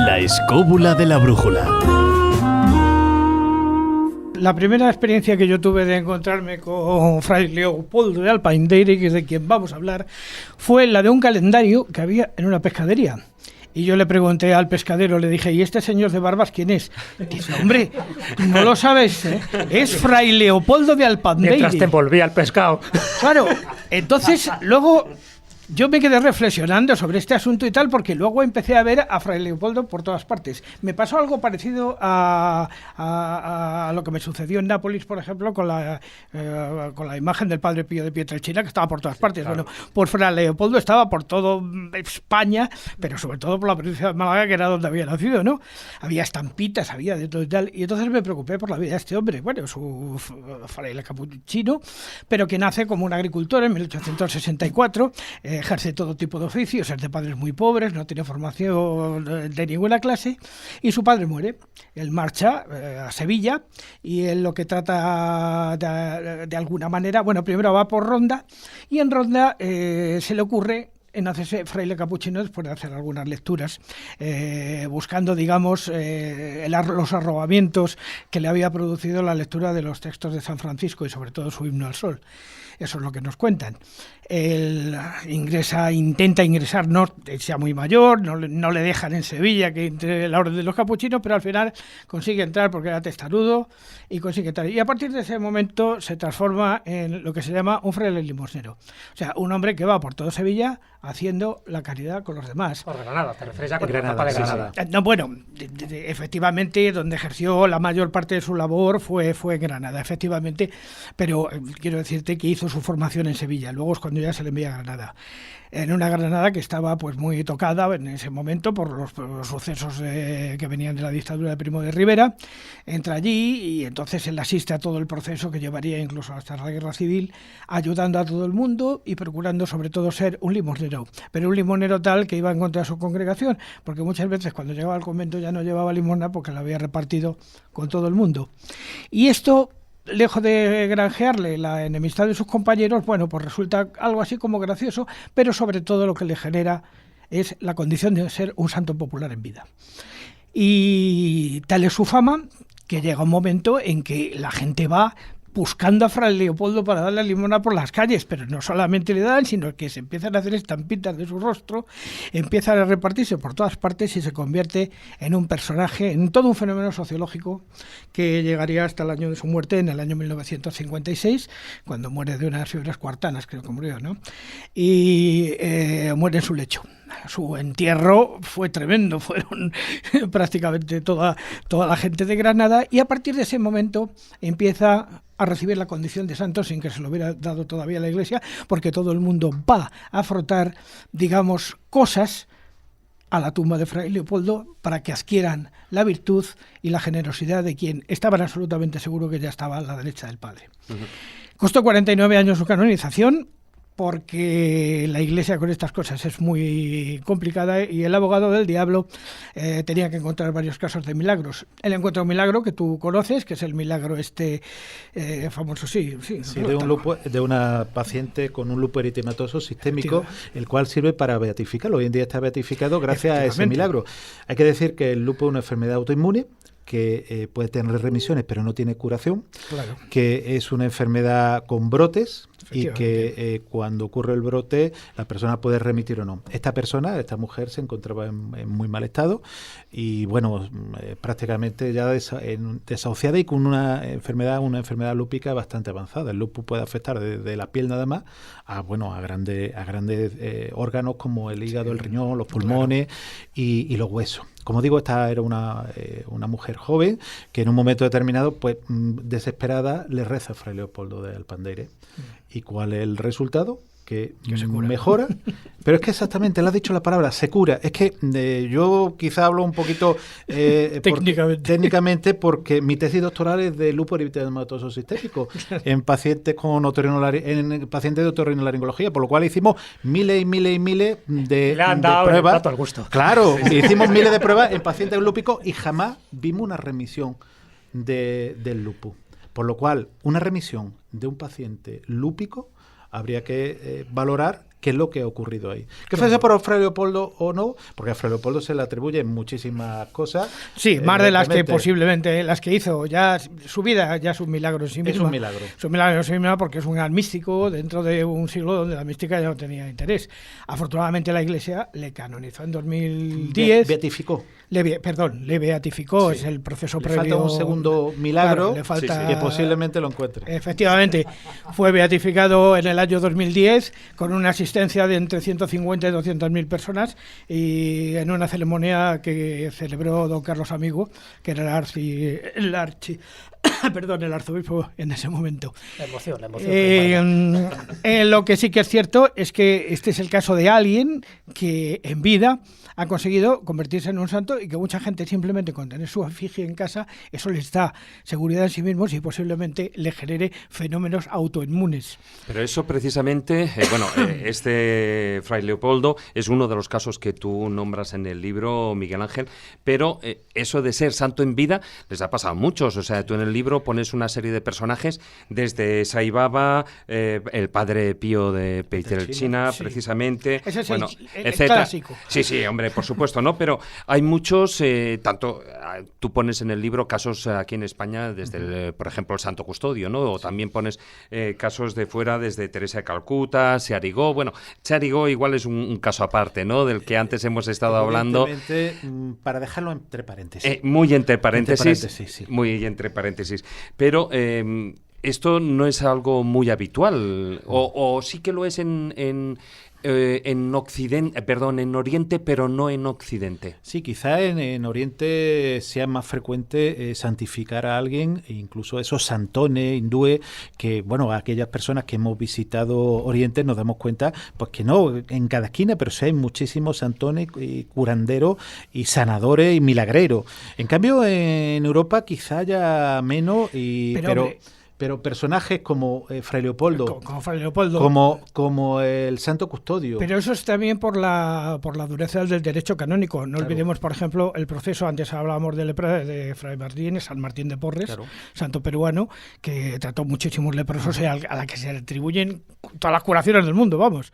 La escóbula de la brújula. La primera experiencia que yo tuve de encontrarme con Fray Leopoldo de Alpindeire, que es de quien vamos a hablar, fue la de un calendario que había en una pescadería. Y yo le pregunté al pescadero, le dije, ¿y este señor de barbas quién es? Dice, hombre, no lo sabes, ¿eh? Es Fray Leopoldo de Alpindeire. Mientras te envolvía el pescado. Claro, entonces luego yo me quedé reflexionando sobre este asunto y tal, porque luego empecé a ver a Fray Leopoldo por todas partes. Me pasó algo parecido a lo que me sucedió en Nápoles, por ejemplo, con la imagen del Padre Pío de Pietrelcina, que estaba por todas partes. Claro. Bueno, pues Fray Leopoldo estaba por todo España, pero sobre todo por la provincia de Málaga, que era donde había nacido, ¿no? Había estampitas, había de todo y tal, y entonces me preocupé por la vida de este hombre. Bueno, es un fraile capuchino, pero que nace como un agricultor en 1864, ejerce todo tipo de oficios, es de padres muy pobres, no tiene formación de ninguna clase, y su padre muere. Él marcha a Sevilla y él lo que trata de alguna manera, bueno, primero va por Ronda, y en Ronda se le ocurre en hacerse fraile capuchino después de hacer algunas lecturas, buscando, digamos, los arrobamientos que le había producido la lectura de los textos de San Francisco y sobre todo su himno al sol. Eso es lo que nos cuentan. Él intenta ingresar, no sea muy mayor, no le dejan en Sevilla que entre la orden de los capuchinos, pero al final consigue entrar porque era testarudo y consigue entrar. Y a partir de ese momento se transforma en lo que se llama un fraile limosnero. O sea, un hombre que va por todo Sevilla haciendo la caridad con los demás. Por Granada, te refieres a Granada, de Granada. No, bueno, efectivamente, donde ejerció la mayor parte de su labor fue en Granada, efectivamente, pero quiero decirte que hizo su formación en Sevilla, luego es cuando ya se le envía a Granada. En una Granada que estaba pues muy tocada en ese momento por los sucesos que venían de la dictadura de Primo de Rivera. Entra allí y entonces él asiste a todo el proceso que llevaría incluso hasta la guerra civil, ayudando a todo el mundo y procurando sobre todo ser un limosnero, pero un limosnero tal que iba en contra de su congregación, porque muchas veces cuando llegaba al convento ya no llevaba limosna porque la había repartido con todo el mundo. Y esto, lejos de granjearle la enemistad de sus compañeros, bueno, pues resulta algo así como gracioso, pero sobre todo lo que le genera es la condición de ser un santo popular en vida. Y tal es su fama que llega un momento en que la gente va buscando a Fray Leopoldo para darle limosna por las calles, pero no solamente le dan, sino que se empiezan a hacer estampitas de su rostro, empiezan a repartirse por todas partes y se convierte en un personaje, en todo un fenómeno sociológico que llegaría hasta el año de su muerte, en el año 1956, cuando muere de unas fiebres cuartanas, creo que murió, ¿no? Y muere en su lecho. Su entierro fue tremendo, fueron prácticamente toda la gente de Granada, y a partir de ese momento empieza a recibir la condición de santo sin que se lo hubiera dado todavía la Iglesia, porque todo el mundo va a frotar, digamos, cosas a la tumba de Fray Leopoldo para que adquieran la virtud y la generosidad de quien estaban absolutamente seguros que ya estaba a la derecha del Padre. Costó 49 años su canonización, porque la Iglesia con estas cosas es muy complicada y el abogado del diablo tenía que encontrar varios casos de milagros. Él encuentra un milagro que tú conoces, que es el milagro famoso, sí, de una paciente con un lupus eritematoso sistémico, el cual sirve para beatificarlo. Hoy en día está beatificado gracias a ese milagro. Hay que decir que el lupus es una enfermedad autoinmune que puede tener remisiones pero no tiene curación, claro, que es una enfermedad con brotes y que cuando ocurre el brote la persona puede remitir o no. Esta mujer se encontraba en muy mal estado y bueno, prácticamente ya desahuciada y con una enfermedad lúpica bastante avanzada. El lupus puede afectar desde la piel nada más a grandes órganos como el hígado, el riñón, los pulmones, claro, y los huesos. Como digo, esta era una mujer joven que en un momento determinado, pues desesperada, le reza a Fray Leopoldo de Alpindeire. ¿Y cuál es el resultado? Que se cura. Mejora, pero es que exactamente, le has dicho la palabra, se cura. Es que yo quizá hablo un poquito técnicamente porque mi tesis doctoral es de lupus eritematoso sistémico en pacientes de otorrinolaringología, por lo cual hicimos miles y miles de pruebas. Al gusto. Claro, hicimos miles de pruebas en pacientes lúpicos y jamás vimos una remisión del lupus. Por lo cual, una remisión de un paciente lúpico habría que valorar qué es lo que ha ocurrido ahí. Que fuese por Fray Leopoldo o no, porque a Fray Leopoldo se le atribuyen muchísimas cosas. Sí, más de las que posiblemente, las que hizo. Ya su vida ya es un milagro en sí mismo. Es un milagro. Es un milagro en sí mismo porque es un gran místico dentro de un siglo donde la mística ya no tenía interés. Afortunadamente la Iglesia le canonizó en 2010. Beatificó. Le beatificó, sí. Es el proceso previo. Le falta un segundo milagro, claro, le falta, que posiblemente lo encuentre. Efectivamente, fue beatificado en el año 2010 con una asistencia de entre 150 y 200.000 personas y en una ceremonia que celebró don Carlos Amigo, que era el arzobispo en ese momento. La emoción. Lo que sí que es cierto es que este es el caso de alguien que en vida ha conseguido convertirse en un santo y que mucha gente simplemente con tener su efigie en casa, eso les da seguridad en sí mismos y posiblemente le genere fenómenos autoinmunes. Pero eso precisamente, este Fray Leopoldo es uno de los casos que tú nombras en el libro, Miguel Ángel, pero eso de ser santo en vida les ha pasado a muchos. O sea, tú en el libro pones una serie de personajes desde Sai Baba, el padre Pío de Pietrelcina, sí. Precisamente. Ese es el clásico. Sí, hombre, por supuesto, ¿no? Pero hay muchos, tú pones en el libro casos aquí en España, desde, por ejemplo, el Santo Custodio, ¿no? O también pones casos de fuera, desde Teresa de Calcuta, Searigó. Bueno, Searigó igual es un caso aparte, ¿no? Del que antes hemos estado hablando. Para dejarlo entre paréntesis. Muy entre paréntesis. Sí. Muy entre paréntesis. Pero esto no es algo muy habitual, o sí que lo es en Oriente, pero no en Occidente. Sí, quizá en Oriente sea más frecuente santificar a alguien, e incluso esos santones hindúes, que, bueno, aquellas personas que hemos visitado Oriente nos damos cuenta, pues que no, en cada esquina, pero sí hay muchísimos santones, y curanderos, y sanadores, y milagreros. En cambio, en Europa quizá haya menos, pero personajes como Fray Leopoldo, como Fray Leopoldo, como el Santo Custodio. Pero eso es también por la dureza del derecho canónico. No olvidemos, por ejemplo, el proceso, antes hablábamos de lepra, de Fray Martín, San Martín de Porres, santo peruano, que trató muchísimos leprosos, a la que se le atribuyen todas las curaciones del mundo, vamos.